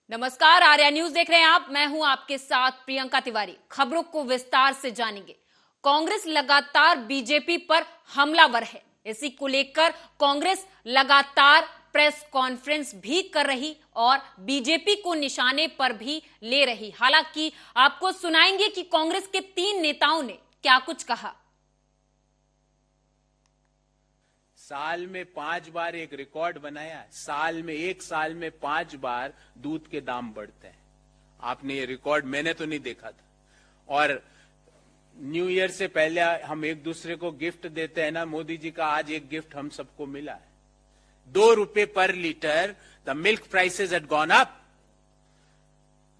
नमस्कार, आर्या न्यूज देख रहे हैं आप। मैं हूं आपके साथ प्रियंका तिवारी। खबरों को विस्तार से जानेंगे। कांग्रेस लगातार बीजेपी पर हमलावर है। इसी को लेकर कांग्रेस लगातार प्रेस कॉन्फ्रेंस भी कर रही और बीजेपी को निशाने पर भी ले रही। हालांकि आपको सुनाएंगे कि कांग्रेस के 3 नेताओं ने क्या कुछ कहा। साल में 5 बार एक रिकॉर्ड बनाया है। एक साल में 5 बार दूध के दाम बढ़ते हैं। आपने ये रिकॉर्ड, मैंने तो नहीं देखा था। और न्यू ईयर से पहले हम एक दूसरे को गिफ्ट देते हैं ना, मोदी जी का आज एक गिफ्ट हम सबको मिला है। 2 रुपए पर litre the milk prices had gone up.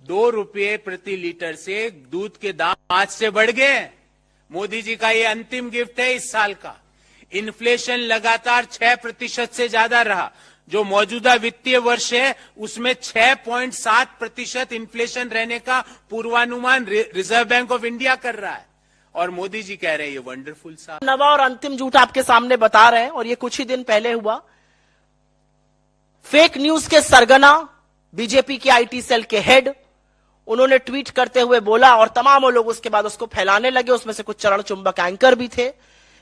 2 रुपए प्रति लीटर से दूध के दाम 5 से बढ़ गए। मोदी जी का ये अंतिम गिफ्ट है इस साल का। इन्फ्लेशन लगातार 6% से ज्यादा रहा। जो मौजूदा वित्तीय वर्ष है उसमें 6.7% इन्फ्लेशन रहने का पूर्वानुमान रिजर्व बैंक ऑफ इंडिया कर रहा है। और मोदी जी कह रहे हैं ये वंडरफुल साल। नवा और अंतिम झूठ आपके सामने बता रहे हैं, और ये कुछ ही दिन पहले हुआ। फेक न्यूज के सरगना बीजेपी के आईटी सेल के हेड, उन्होंने ट्वीट करते हुए बोला, और तमाम लोग उसके बाद उसको फैलाने लगे, उसमें से कुछ चरण चुंबक एंकर भी थे,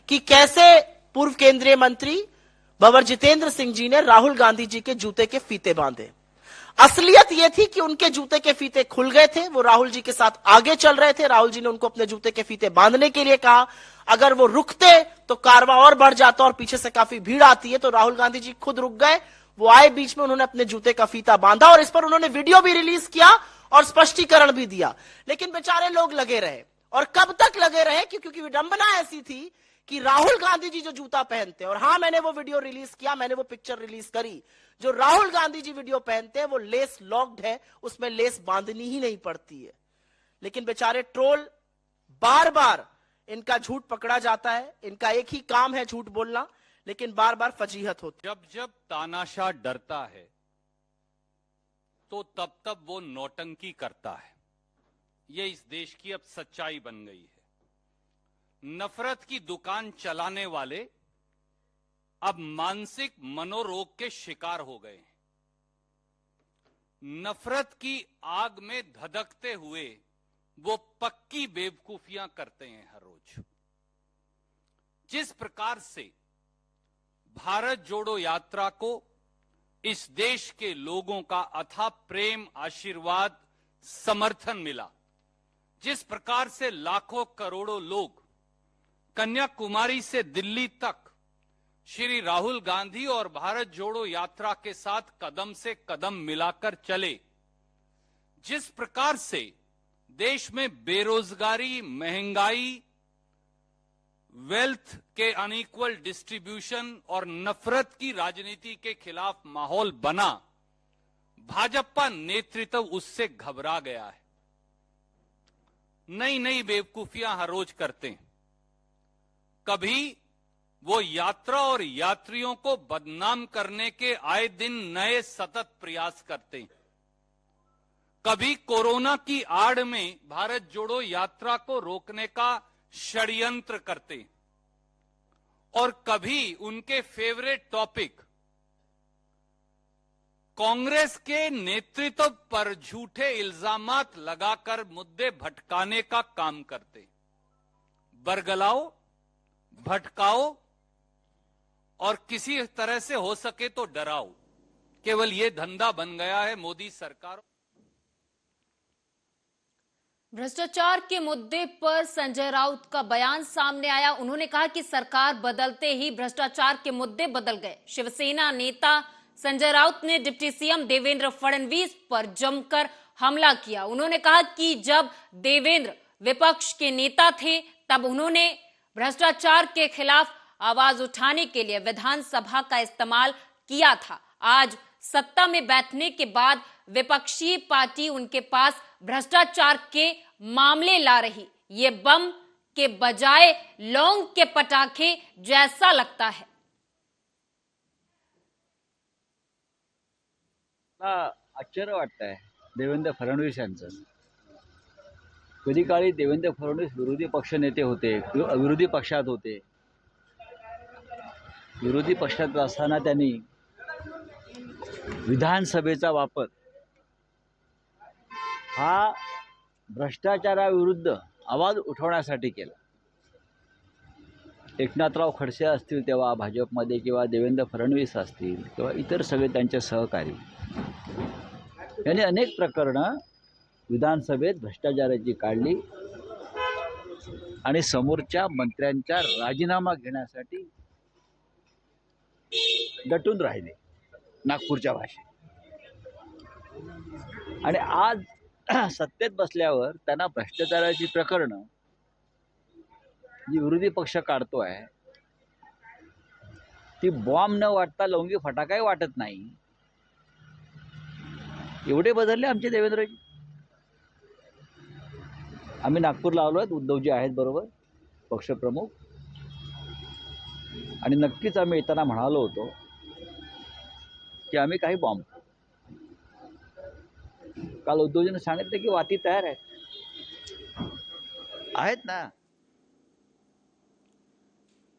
कि कैसे पूर्व केंद्रीय मंत्री भंवर जितेंद्र सिंह जी ने राहुल गांधी जी के जूते के फीते बांधे। असलियत यह थी कि उनके जूते के फीते खुल गए थे। वो राहुल जी के साथ आगे चल रहे थे। राहुल जी ने उनको अपने जूते के फीते बांधने के लिए कहा। अगर वो रुकते तो कारवां और बढ़ जाता और पीछे से काफी भीड़ आती है। तो राहुल गांधी जी खुद रुक गए। वो आए बीच में, उन्होंने अपने जूते का फीता बांधा और इस पर उन्होंने वीडियो भी रिलीज किया और स्पष्टीकरण भी दिया। लेकिन बेचारे लोग लगे रहे। और कब तक लगे रहे? क्योंकि विडंबना ऐसी थी कि राहुल गांधी जी जो जूता पहनते हैं, और हां, मैंने वो वीडियो रिलीज किया, मैंने वो पिक्चर रिलीज करी, जो राहुल गांधी जी वीडियो पहनते हैं वो लेस लॉक्ड है, उसमें लेस बांधनी ही नहीं पड़ती है। लेकिन बेचारे ट्रोल, बार बार इनका झूठ पकड़ा जाता है। इनका एक ही काम है झूठ बोलना, लेकिन बार बार फजीहत होती है। जब जब तानाशाह डरता है तो तब तब वो नौटंकी करता है। ये इस देश की अब सच्चाई बन गई है। नफरत की दुकान चलाने वाले अब मानसिक मनोरोग के शिकार हो गए हैं। नफरत की आग में धधकते हुए वो पक्की बेवकूफियां करते हैं हर रोज। जिस प्रकार से भारत जोड़ो यात्रा को इस देश के लोगों का अथाह प्रेम, आशीर्वाद, समर्थन मिला, जिस प्रकार से लाखों करोड़ों लोग कन्याकुमारी से दिल्ली तक श्री राहुल गांधी और भारत जोड़ो यात्रा के साथ कदम से कदम मिलाकर चले, जिस प्रकार से देश में बेरोजगारी, महंगाई, वेल्थ के अनइक्वल डिस्ट्रीब्यूशन और नफरत की राजनीति के खिलाफ माहौल बना, भाजपा नेतृत्व उससे घबरा गया है। नई नई बेवकूफियां हर रोज करते हैं। कभी वो यात्रा और यात्रियों को बदनाम करने के आए दिन नए सतत प्रयास करते हैं। कभी कोरोना की आड़ में भारत जोड़ो यात्रा को रोकने का षड्यंत्र करते हैं, और कभी उनके फेवरेट टॉपिक कांग्रेस के नेतृत्व पर झूठे इल्जामात लगाकर मुद्दे भटकाने का काम करते हैं। बरगलाओ, भटकाओ और किसी तरह से हो सके तो डराओ। केवल ये धंधा बन गया है मोदी सरकार। भ्रष्टाचार के मुद्दे पर संजय राउत का बयान सामने आया। उन्होंने कहा कि सरकार बदलते ही भ्रष्टाचार के मुद्दे बदल गए। शिवसेना नेता संजय राउत ने डिप्टी सीएम देवेंद्र फडणवीस पर जमकर हमला किया। उन्होंने कहा कि जब देवेंद्र विपक्ष के नेता थे तब उन्होंने भ्रष्टाचार के खिलाफ आवाज उठाने के लिए विधानसभा का इस्तेमाल किया था। आज सत्ता में बैठने के बाद विपक्षी पार्टी उनके पास भ्रष्टाचार के मामले ला रही। ये बम के बजाय लौंग के पटाखे जैसा लगता है। आश्चर्य वाटतंय देवेंद्र फडणवीस यांचं। कधी काळी देवेंद्र फडणवीस विरोधी पक्षनेते होते, विरोधी पक्षात होते। विरोधी पक्षात असताना त्यांनी विधानसभेचा वापर हा भ्रष्टाचाराविरुद्ध आवाज उठवण्यासाठी केला. एकनाथराव खडसे असतील तेव्हा भाजपमध्ये, किंवा देवेंद्र फडणवीस असतील, किंवा इतर सगळे त्यांचे सहकारी, यांनी अनेक प्रकरणं विधानसभेत भ्रष्टाचाराची काढली आणि समोरच्या मंत्र्यांचा राजीनामा घेण्यासाठी दटून राहिले नागपूरच्या भाषेत. आणि आज सत्तेत बसल्यावर त्यांना भ्रष्टाचाराची प्रकरणं जी विरोधी पक्ष काढतोय ती बॉम्ब न वाटता लवंगी फटाकाही वाटत नाही. एवढे बदलले आमचे देवेंद्रजी. आम्ही नागपूरला आलो आहेत, उद्धवजी आहेत बरोबर, पक्षप्रमुख, आणि नक्कीच आम्ही येताना म्हणालो होतो की आम्ही काही बॉम्ब. काल उद्धवजीने सांगितलं की वाती तयार आहेत ना.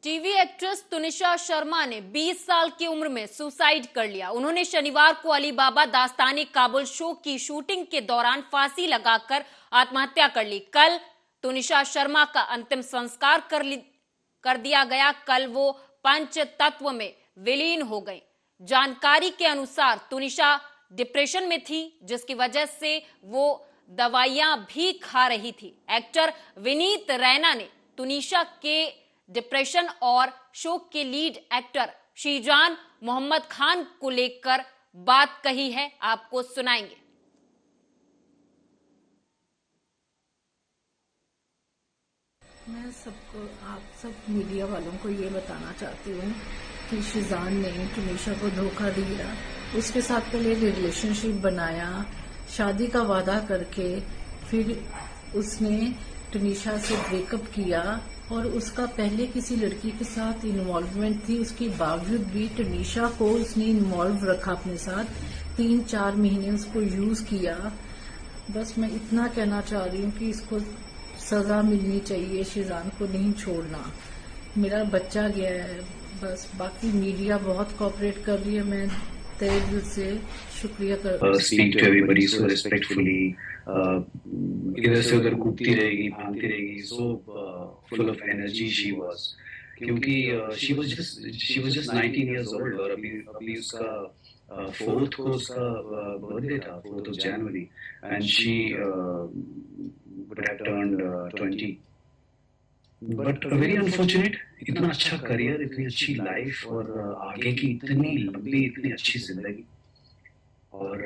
टीवी एक्ट्रेस तुनिशा शर्मा ने 20 साल की उम्र में सुसाइड कर लिया। उन्होंने शनिवार को अलीबाबा दास्तानी काबुल शो की शूटिंग के दौरान फांसी लगाकर आत्महत्या कर ली। कल तुनिशा शर्मा का अंतिम संस्कार कर दिया गया। कल वो पंच तत्व में विलीन हो गई। जानकारी के अनुसार तुनिशा डिप्रेशन में थी, जिसकी वजह से वो दवाइयां भी खा रही थी। एक्टर विनीत रैना ने तुनिशा के डिप्रेशन और शो के लीड एक्टर शीजान मोहम्मद खान को लेकर बात कही है, आपको सुनाएंगे। मैं सबको, आप सब मीडिया वालों को ये बताना चाहती हूँ कि शीजान ने तुनिशा को धोखा दिया। उसके साथ पहले रिलेशनशिप बनाया, शादी का वादा करके फिर उसने तुनिशा से ब्रेकअप किया और उसका पहले किसी लड़की के साथ इन्वॉल्वमेंट थी। उसके बावजूद भी तुनिशा को उसने इन्वॉल्व रखा अपने साथ। 3-4 महीने उसको यूज किया। बस मैं इतना कहना चाह रही हूँ कि इसको सजा मिलनी चाहिए, शीजान को नहीं छोड़ना। मेरा बच्चा गया है बस, बाकी मीडिया बहुत कोऑपरेट कर रही है। मैं तहे दिल से शुक्रिया कर speak to everybody so respectfully. इधर से उधर कूदती रहेगी, भागती रहेगी, so full of energy she was, क्योंकि she was just 19 years old और अभी उसका 4th को उसका बर्थडे था, 4th of January, and she would have turned 20. But very unfortunate. इतना अच्छा करियर, इतनी अच्छी लाइफ और आगे की इतनी लंबी, इतनी अच्छी जिंदगी, और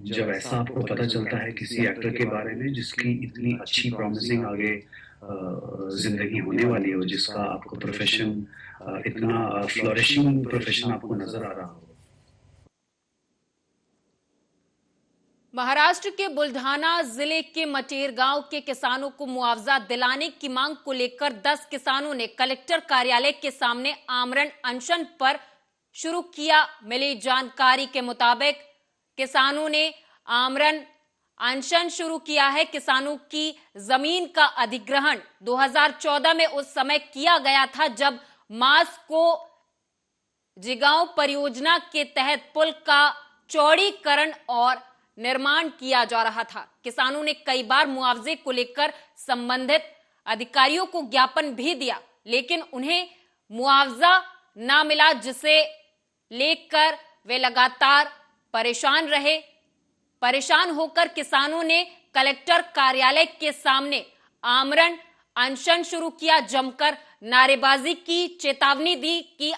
जब ऐसा आपको पता चलता है किसी एक्टर के बारे में जिसकी इतनी अच्छी प्रॉमिसिंग आगे जिंदगी होने वाली है, जिसका आपको प्रोफेशन इतना फ्लोरिशिंग प्रोफेशन आपको नजर आ रहा हो। महाराष्ट्र के बुल्ढाना जिले के मटेर गांव के किसानों को मुआवजा दिलाने की मांग को लेकर 10 किसानों ने कलेक्टर कार्यालय के सामने आमरण अनशन पर शुरू किया। मिली जानकारी के मुताबिक किसानों ने आमरण अनशन शुरू किया है। किसानों की जमीन का अधिग्रहण 2014 में उस समय किया गया था जब मास को जिगांव परियोजना के तहत पुल का चौड़ीकरण और निर्माण किया जा रहा था। किसानों ने कई बार मुआवजे को लेकर संबंधित अधिकारियों को ज्ञापन भी दिया, लेकिन उन्हें मुआवजा न मिला, जिसे लेकर वे लगातार परेशान रहे। परेशान होकर किसानों ने कलेक्टर कार्यालय के सामने आमरण अनशन शुरू किया। जमकर नारेबाजी की, चेतावनी दी कि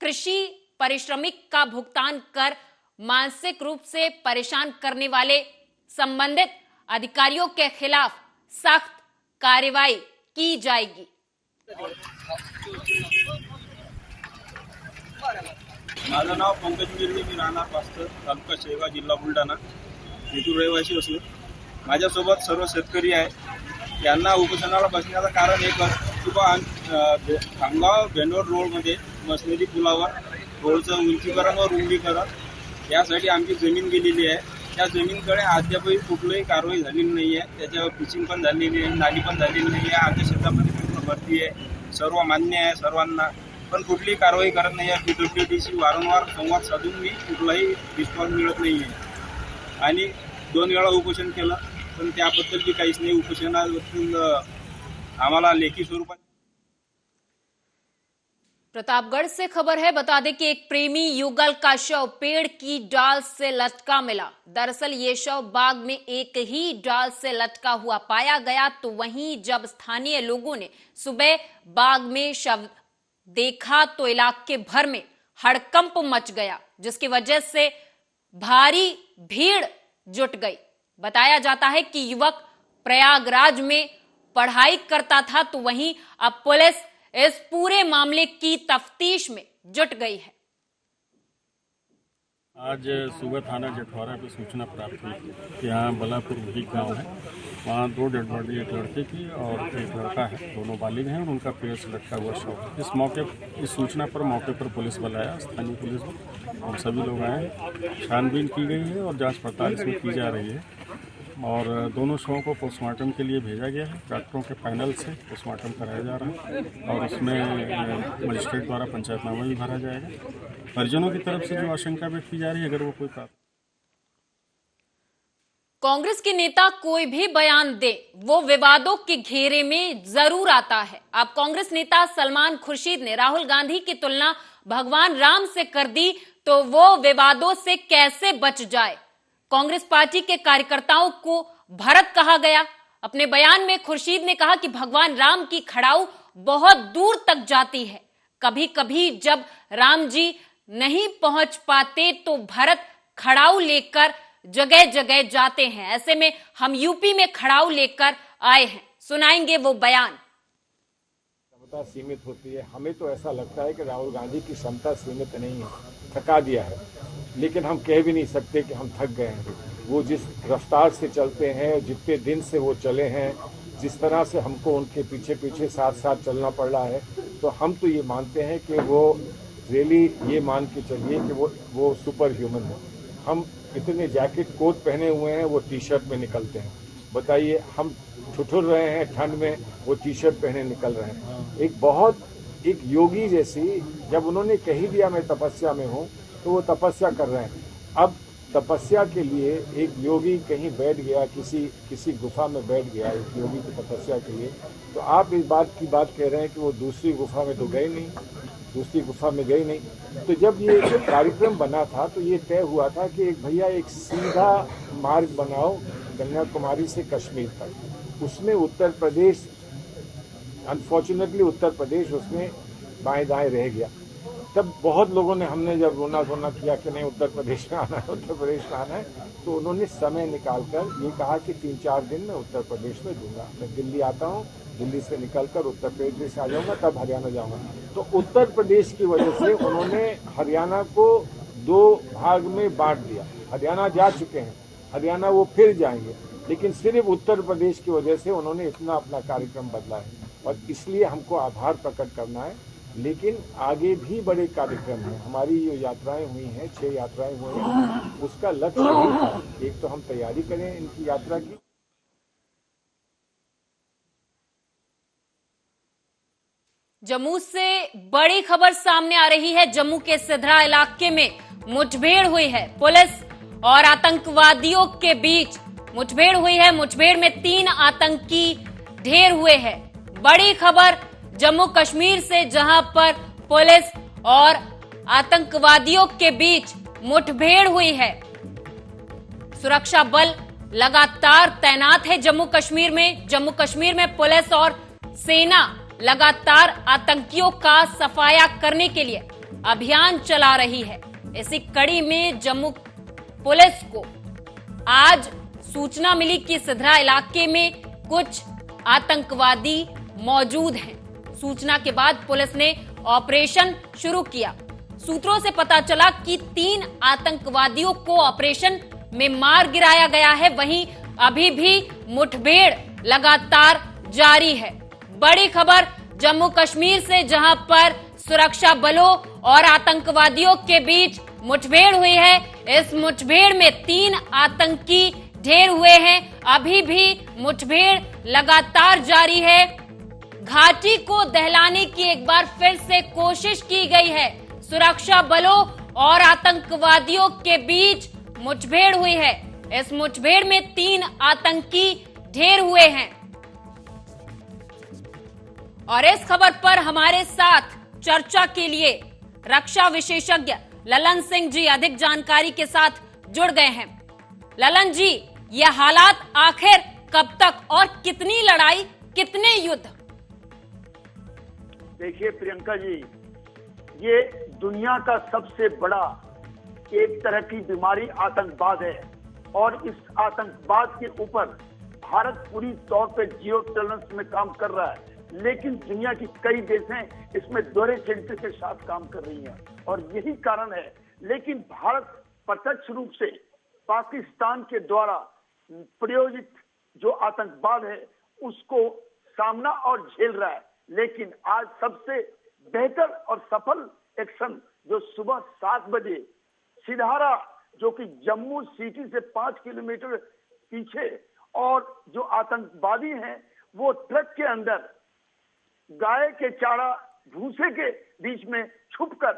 कृषि पारिश्रमिक का भुगतान कर मानसिक रूप से परेशान करने वाले संबंधित अधिकारियों के खिलाफ सख्त कार्रवाई की जाएगी। माझं नाव पंकज मिर्वे, मी राहणार पास्तर, तालुका शेगाव, जिल्हा बुलढाणा, इथून रहिवासी असून माझ्यासोबत सर्व शेतकरी आहे। यांना उपोषणाला बसण्याचं कारण एकच की खामगाव बेंडोर रोडमध्ये मसनदी पुलावर रोडचं उंचीकरण व रुंदीकरण यासाठी आमची जमीन गेलेली आहे। त्या जमीनकडे अद्यापही कुठलीही कारवाई झालेली नाही आहे। त्याच्यावर पिचिंग पण झालेली आहे, नाली पण झालेली नाही आहे। आमच्या शेतामध्ये पूर्ण भरती आहे, सर्व मान्य आहे सर्वांना, पण कुठलीही कारवाई करत नाही आहे। PWDशी वारंवार संवाद साधून मी कुठलाही रिस्पॉन्स मिळत नाही आहे। आणि 2 वेळा उपोषण केलं, पण त्याबद्दल बी काहीच नाही. उपोषणाबद्दल आम्हाला लेखी स्वरूपात. प्रतापगढ़ से खबर है, बता दें कि एक प्रेमी युगल का शव पेड़ की डाल से लटका मिला। दरअसल ये शव बाग में एक ही डाल से लटका हुआ पाया गया, तो वहीं जब स्थानीय लोगों ने सुबह बाग में शव देखा तो इलाके भर में हड़कंप मच गया, जिसकी वजह से भारी भीड़ जुट गई। बताया जाता है कि युवक प्रयागराज में पढ़ाई करता था, तो वहीं अब पुलिस इस पूरे मामले की तफ्तीश में जुट गई है। आज सुबह थाना जेठौरा पे सूचना प्राप्त हुई कि यहाँ बलापुर भीग गांव है, वहाँ 2 डेड बॉडी, एक लड़के की और एक लड़का है, दोनों बालिग हैं और उनका पेड़ से लटका हुआ शव है। इस सूचना पर मौके पर पुलिस बल आया, स्थानीय पुलिस बल और सभी लोग आए। छानबीन की गई है और जांच पड़ताल इसमें की जा रही है और दोनों शवों को पोस्टमार्टम के लिए भेजा गया है। डॉक्टरों के पैनल से पोस्टमार्टम कराया जा रहा है और उसमें मजिस्ट्रेट द्वारा पंचायतनामा भी भरा जाएगा। परिजनों की तरफ से जो आशंका व्यक्त की जा रही है, अगर वो कोई कांग्रेस के नेता कोई भी बयान दे, वो विवादों के घेरे में जरूर आता है। अब कांग्रेस नेता सलमान खुर्शीद ने राहुल गांधी की तुलना भगवान राम से कर दी, तो वो विवादों से कैसे बच जाए। कांग्रेस पार्टी के कार्यकर्ताओं को भरत कहा गया। अपने बयान में खुर्शीद ने कहा कि भगवान राम की खड़ाऊ बहुत दूर तक जाती है। कभी कभी जब राम जी नहीं पहुंच पाते तो भरत खड़ाऊ लेकर जगह जगह जाते हैं। ऐसे में हम यूपी में खड़ाऊ लेकर आए हैं। सुनाएंगे वो बयान। क्षमता सीमित होती है। हमें तो ऐसा लगता है कि राहुल गांधी की क्षमता सीमित नहीं है, थका दिया है, लेकिन हम कह भी नहीं सकते कि हम थक गए हैं। वो जिस रफ्तार से चलते हैं, जितने दिन से वो चले हैं, जिस तरह से हमको उनके पीछे पीछे साथ साथ चलना पड़ रहा है, तो हम तो ये मानते हैं कि वो रियली ये मान के चलिए कि वो सुपर ह्यूमन है। हम इतने जैकेट कोट पहने हुए हैं, वो टी शर्ट में निकलते हैं। बताइए, हम ठुठुर रहे हैं ठंड में, वो टी शर्ट पहने निकल रहे हैं। एक योगी जैसी, जब उन्होंने कही दिया मैं तपस्या में हूँ, तो वो तपस्या कर रहे हैं। अब तपस्या के लिए एक योगी कहीं बैठ गया, किसी गुफा में बैठ गया एक योगी की तपस्या के लिए, तो आप इस बात की बात कह रहे हैं कि वो दूसरी गुफा में तो गए नहीं, दूसरी गुफा में गई नहीं। तो जब ये कार्यक्रम बना था तो ये तय हुआ था कि एक भैया एक सीधा मार्ग बनाओ कन्याकुमारी से कश्मीर तक। उसमें उत्तर प्रदेश, अनफॉर्चुनेटली उत्तर प्रदेश उसमें बाएं दाएं रह गया। तब बहुत लोगों ने, हमने जब रोना धोना किया कि नहीं उत्तर प्रदेश में आना है, उत्तर प्रदेश में आना है, तो उन्होंने समय निकालकर ये कहा कि 3-4 दिन में उत्तर प्रदेश में दूंगा। मैं दिल्ली आता हूँ, दिल्ली से निकलकर उत्तर प्रदेश से आ जाऊंगा, तब हरियाणा जाऊंगा। तो उत्तर प्रदेश की वजह से उन्होंने हरियाणा को 2 भाग में बांट दिया। हरियाणा जा चुके हैं, हरियाणा वो फिर जाएंगे, लेकिन सिर्फ उत्तर प्रदेश की वजह से उन्होंने इतना अपना कार्यक्रम बदला है और इसलिए हमको आभार प्रकट करना है। लेकिन आगे भी बड़े कार्यक्रम हैं। हमारी जो यात्राएं हुई हैं, 6 यात्राएं हुई हैं, उसका लक्ष्य यही था, एक तो हम तैयारी करें इनकी यात्रा की। जम्मू से बड़ी खबर सामने आ रही है। जम्मू के सिधरा इलाके में मुठभेड़ हुई है। पुलिस और आतंकवादियों के बीच मुठभेड़ हुई है। मुठभेड़ में 3 आतंकी ढेर हुए हैं। बड़ी खबर जम्मू कश्मीर से, जहां पर पुलिस और आतंकवादियों के बीच मुठभेड़ हुई है। सुरक्षा बल लगातार तैनात है जम्मू कश्मीर में। जम्मू कश्मीर में पुलिस और सेना लगातार आतंकियों का सफाया करने के लिए अभियान चला रही है। इसी कड़ी में जम्मू पुलिस को आज सूचना मिली कि सिधरा इलाके में कुछ आतंकवादी मौजूद हैं। सूचना के बाद पुलिस ने ऑपरेशन शुरू किया। सूत्रों से पता चला कि 3 आतंकवादियों को ऑपरेशन में मार गिराया गया है। वहीं अभी भी मुठभेड़ लगातार जारी है। बड़ी खबर जम्मू कश्मीर से, जहां पर सुरक्षा बलों और आतंकवादियों के बीच मुठभेड़ हुई है। इस मुठभेड़ में 3 आतंकी ढेर हुए हैं। अभी भी मुठभेड़ लगातार जारी है। घाटी को दहलाने की एक बार फिर से कोशिश की गई है। सुरक्षा बलों और आतंकवादियों के बीच मुठभेड़ हुई है। इस मुठभेड़ में 3 आतंकी ढेर हुए हैं। और इस खबर पर हमारे साथ चर्चा के लिए रक्षा विशेषज्ञ ललन सिंह जी अधिक जानकारी के साथ जुड़ गए हैं। ललन जी, ये हालात आखिर कब तक और कितनी लड़ाई, कितने युद्ध? देखिए प्रियंका जी, ये दुनिया का सबसे बड़ा एक तरह की बीमारी आतंकवाद है और इस आतंकवाद के ऊपर भारत पूरी तौर पे जीरो टॉलरेंस में काम कर रहा है, लेकिन दुनिया की कई देशें इसमें दोहरे चरित्र के साथ काम कर रही हैं और यही कारण है। लेकिन भारत प्रत्यक्ष रूप से पाकिस्तान के द्वारा प्रायोजित जो आतंकवाद है उसको सामना और झेल रहा है। लेकिन आज सबसे बेहतर और सफल एक्शन जो सुबह 7 बजे सिधारा, जो कि जम्मू सिटी से 5 किलोमीटर पीछे, और जो आतंकवादी हैं वो ट्रक के अंदर गाय के चारा भूसे के बीच में छुपकर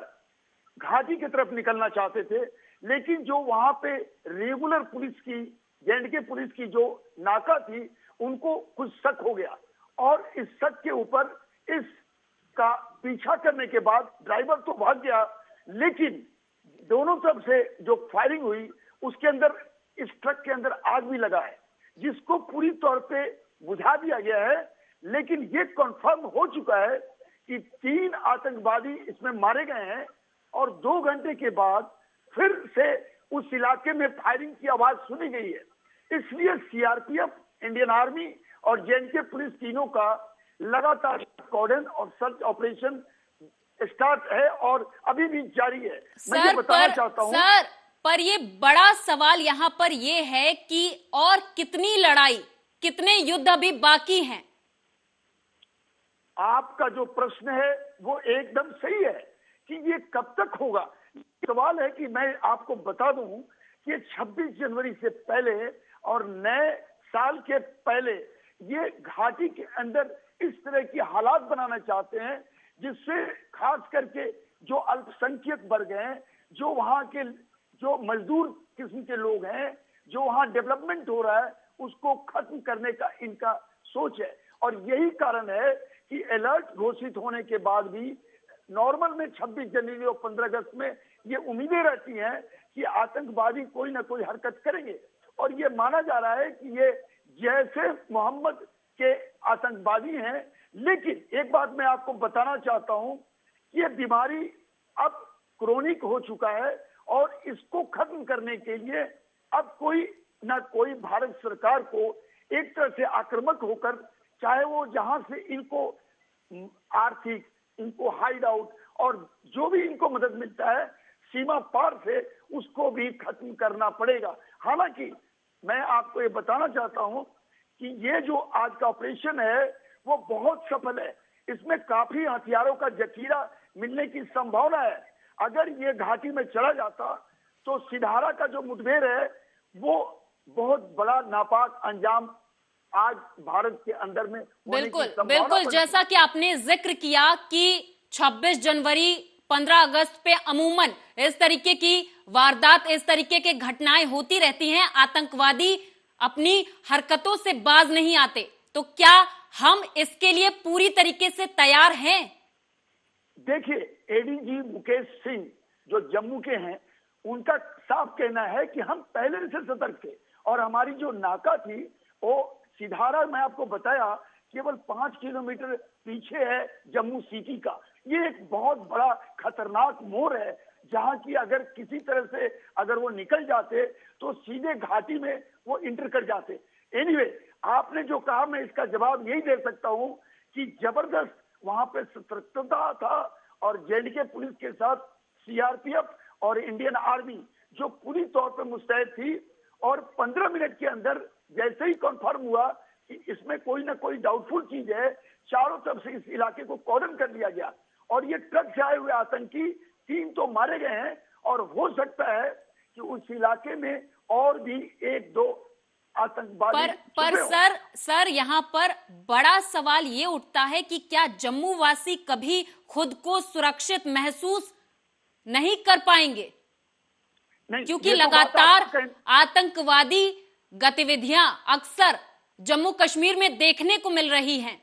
घाटी की तरफ निकलना चाहते थे। लेकिन जो वहां पे रेगुलर पुलिस की, जेएंडके पुलिस की जो नाका थी, उनको कुछ शक हो गया और इस शक के ऊपर इसका पीछा करने के बाद ड्राइवर तो भाग गया, लेकिन दोनों तरफ से जो फायरिंग हुई उसके अंदर, इस ट्रक के अंदर आग भी लगा है, जिसको पूरी तौर पे बुझा दिया गया है। लेकिन ये कंफर्म हो चुका है कि 3 आतंकवादी इसमें मारे गए हैं और 2 घंटे के बाद फिर से उस इलाके में फायरिंग की आवाज सुनी गई है। इसलिए सीआरपीएफ, इंडियन आर्मी और जेएंडके पुलिस तीनों का लगातार कॉर्डन और सर्च ऑपरेशन स्टार्ट है और अभी भी जारी है। मैं ये बताना चाहता हूँ सर, पर ये बड़ा सवाल यहाँ पर ये है कि और कितनी लड़ाई, कितने युद्ध अभी बाकी हैं? आपका जो प्रश्न है वो एकदम सही है कि ये कब तक होगा। सवाल है कि मैं आपको बता दूं कि 26 जनवरी से पहले और नए साल के पहले ये घाटी के अंदर इस तरह की हालात बनाना चाहते हैं जिससे खास करके जो अल्पसंख्यक वर्ग हैं, जो वहां के जो मजदूर किस्म के लोग हैं, जो वहां डेवलपमेंट हो रहा है, उसको खत्म करने का इनका सोच है। और यही कारण है कि अलर्ट घोषित होने के बाद भी नॉर्मल में 26 जनवरी और 15 अगस्त में ये उम्मीदें रहती हैं कि आतंकवादी कोई ना कोई हरकत करेंगे और ये माना जा रहा है कि ये जैसे मोहम्मद के आतंकवादी हैं। लेकिन एक बात मैं आपको बताना चाहता हूं कि ये बीमारी अब क्रोनिक हो चुका है और इसको खत्म करने के लिए अब कोई ना कोई भारत सरकार को एक तरह से आक्रामक होकर, चाहे वो जहां से इनको आर्थिक, इनको हाइड आउट और जो भी इनको मदद मिलता है सीमा पार से, उसको भी खत्म करना पड़ेगा। हालांकि मैं आपको ये बताना चाहता हूं कि ये जो आज का ऑपरेशन है वो बहुत सफल है। इसमें काफी हथियारों का जखीरा मिलने की संभावना है। अगर ये घाटी में चला जाता तो सिधारा का जो मुठभेड़ है वो बहुत बड़ा नापाक अंजाम आज भारत के अंदर में बिल्कुल जैसा कि आपने जिक्र किया कि 26 जनवरी 15 अगस्त पे अमूमन इस तरीके की वारदात, इस तरीके के घटनाएं होती रहती हैं, आतंकवादी अपनी हरकतों से बाज नहीं आते, तो क्या हम इसके लिए पूरी तरीके से तैयार हैं? देखिए, एडीजी मुकेश सिंह जो जम्मू के हैं, उनका साफ कहना है कि हम पहले से सतर्क थे और हमारी जो नाका थी वो सिधारा, मैं आपको बताया, केवल 5 किलोमीटर पीछे है जम्मू सिटी का। ये एक बहुत बड़ा खतरनाक मोड़ है जहां की अगर किसी तरह से अगर वो निकल जाते तो सीधे घाटी में वो इंटर कर जाते। एनीवे, आपने जो कहा मैं इसका जवाब यही दे सकता हूं कि जबरदस्त वहां पे सतर्कता था और जेएंडके पुलिस के साथ सीआरपीएफ और इंडियन आर्मी जो पूरी तौर पर मुस्तैद थी और 15 मिनट के अंदर जैसे ही कंफर्म हुआ कि इसमें कोई ना कोई डाउटफुल चीज है, चारों तरफ से इस इलाके को कॉर्डन कर दिया गया और ये ट्रक से आए हुए आतंकी 3 तो मारे गए हैं और हो सकता है कि उस इलाके में और भी 1-2 आतंकवादी पर सर यहाँ पर बड़ा सवाल ये उठता है कि क्या जम्मू वासी कभी खुद को सुरक्षित महसूस नहीं कर पाएंगे? नहीं, क्योंकि ये तो बात लगातार आपको आतंकवादी गतिविधियां अक्सर जम्मू कश्मीर में देखने को मिल रही हैं।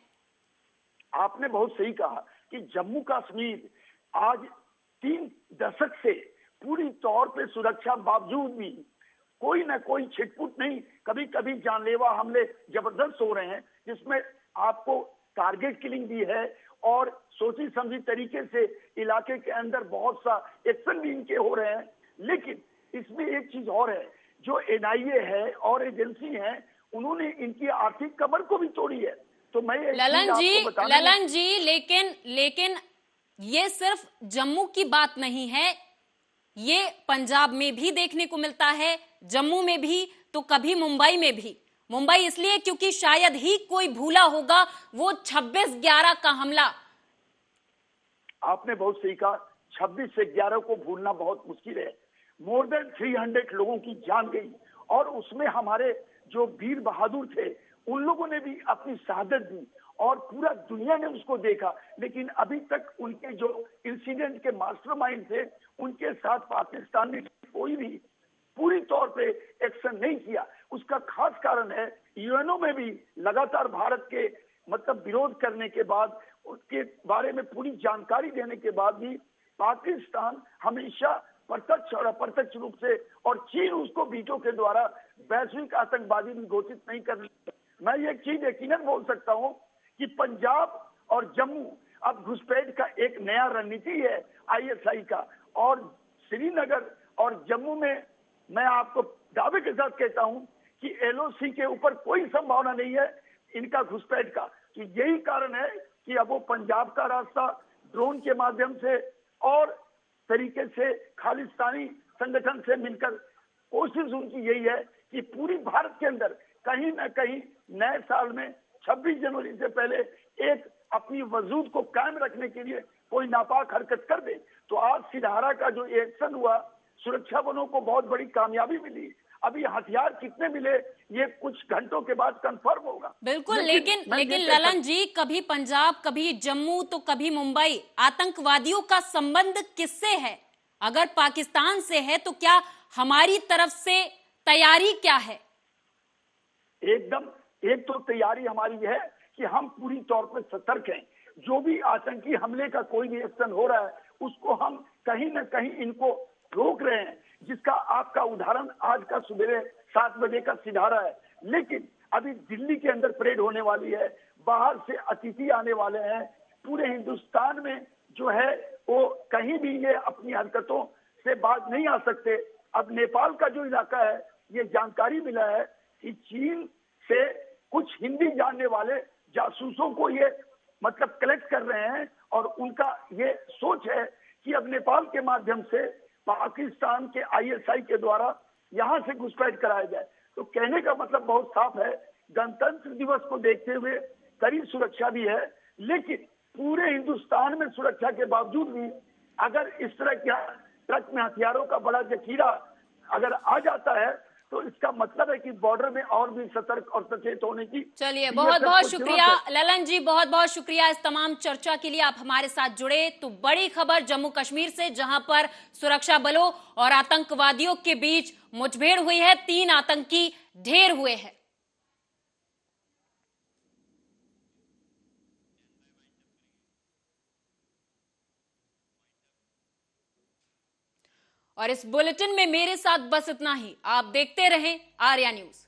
आपने बहुत सही कहा कि जम्मू कश्मीर आज 3 दशक से पूरी तौर पे सुरक्षा बावजूद भी कोई न कोई छिटपुट नहीं, कभी कभी जानलेवा हमले जबरदस्त हो रहे हैं, जिसमें आपको टारगेट किलिंग भी है और सोची समझी तरीके से इलाके के अंदर बहुत सा एक्शन भी इनके हो रहे हैं। लेकिन इसमें एक चीज और है, जो एनआईए है और एजेंसी है, उन्होंने इनकी आर्थिक कमर को भी तोड़ी है। तो मैं ललन जी लेकिन ये सिर्फ जम्मू की बात नहीं है, ये पंजाब में भी देखने को मिलता है, जम्मू में भी, तो कभी मुंबई में भी। मुंबई इसलिए क्योंकि शायद ही कोई भूला होगा वो 26/11 का हमला। आपने बहुत सही कहा, 26 से 11 को भूलना बहुत मुश्किल है। मोर देन 300 लोगों की जान गई और उसमें हमारे जो वीर बहादुर थे उन लोगों ने भी अपनी शहादत दी और पूरा दुनिया ने उसको देखा। लेकिन अभी तक उनके जो इंसिडेंट के मास्टरमाइंड थे उनके साथ पाकिस्तान ने कोई भी पूरी तौर पे एक्शन नहीं किया। उसका खास कारण है यूएनओ में भी लगातार भारत के मतलब विरोध करने के बाद, उसके बारे में पूरी जानकारी देने के बाद भी पाकिस्तान हमेशा प्रत्यक्ष और अप्रत्यक्ष रूप से, और चीन उसको वीटो के द्वारा वैश्विक आतंकवादी भी घोषित नहीं कर। मैं ये चीज यकीनन बोल सकता हूँ कि पंजाब और जम्मू अब घुसपैठ का एक नया रणनीति है आईएसआई का, और श्रीनगर और जम्मू में मैं आपको दावे के साथ कहता हूं कि एलओसी के ऊपर कोई संभावना नहीं है इनका घुसपैठ का। तो यही कारण है कि अब वो पंजाब का रास्ता ड्रोन के माध्यम से और तरीके से खालिस्तानी संगठन से मिलकर कोशिश उनकी यही है कि पूरी भारत के अंदर कहीं न कहीं नए साल में 26 जनवरी से पहले एक अपनी वजूद को कायम रखने के लिए कोई नापाक हरकत कर दे। तो आज सिधारा का जो एक्शन हुआ, सुरक्षा बलों को बहुत बड़ी कामयाबी मिली। अभी हथियार कितने मिले ये कुछ घंटों के बाद कंफर्म होगा। बिल्कुल, लेकिन ललन जी, कभी पंजाब, कभी जम्मू, तो कभी मुंबई, आतंकवादियों का संबंध किससे है? अगर पाकिस्तान से है तो क्या हमारी तरफ से तैयारी क्या है? एकदम, एक तो तैयारी हमारी है कि हम पूरी तौर पर सतर्क हैं। जो भी आतंकी हमले का कोई भी एक्शन हो रहा है उसको हम कहीं न कहीं इनको रोक रहे हैं, जिसका आपका उदाहरण आज का सवेरे 7 बजे का सिधारा है। लेकिन अभी दिल्ली के अंदर परेड होने वाली है, बाहर से अतिथि आने वाले हैं, पूरे हिंदुस्तान में जो है वो कहीं भी ये अपनी हरकतों से बाज नहीं आ सकते। अब नेपाल का जो इलाका है, ये जानकारी मिला है कि चीन से कुछ हिंदी जानने वाले जासूसों को ये मतलब कलेक्ट कर रहे हैं और उनका ये सोच है कि अब नेपाल के माध्यम से पाकिस्तान के आईएसआई के द्वारा यहां से घुसपैठ कराया जाए। तो कहने का मतलब बहुत साफ है, गणतंत्र दिवस को देखते हुए कड़ी सुरक्षा भी है, लेकिन पूरे हिंदुस्तान में सुरक्षा के बावजूद भी अगर इस तरह के ट्रक में हथियारों का बड़ा जखीरा अगर आ जाता है तो इसका मतलब है कि बॉर्डर में और भी सतर्क और सचेत होने की। चलिए, बहुत बहुत शुक्रिया ललन जी, बहुत बहुत शुक्रिया इस तमाम चर्चा के लिए। आप हमारे साथ जुड़े। तो बड़ी खबर जम्मू कश्मीर से, जहां पर सुरक्षा बलों और आतंकवादियों के बीच मुठभेड़ हुई है, 3 आतंकी ढेर हुए हैं। और इस बुलेटिन में मेरे साथ बस इतना ही। आप देखते रहें आर्या न्यूज।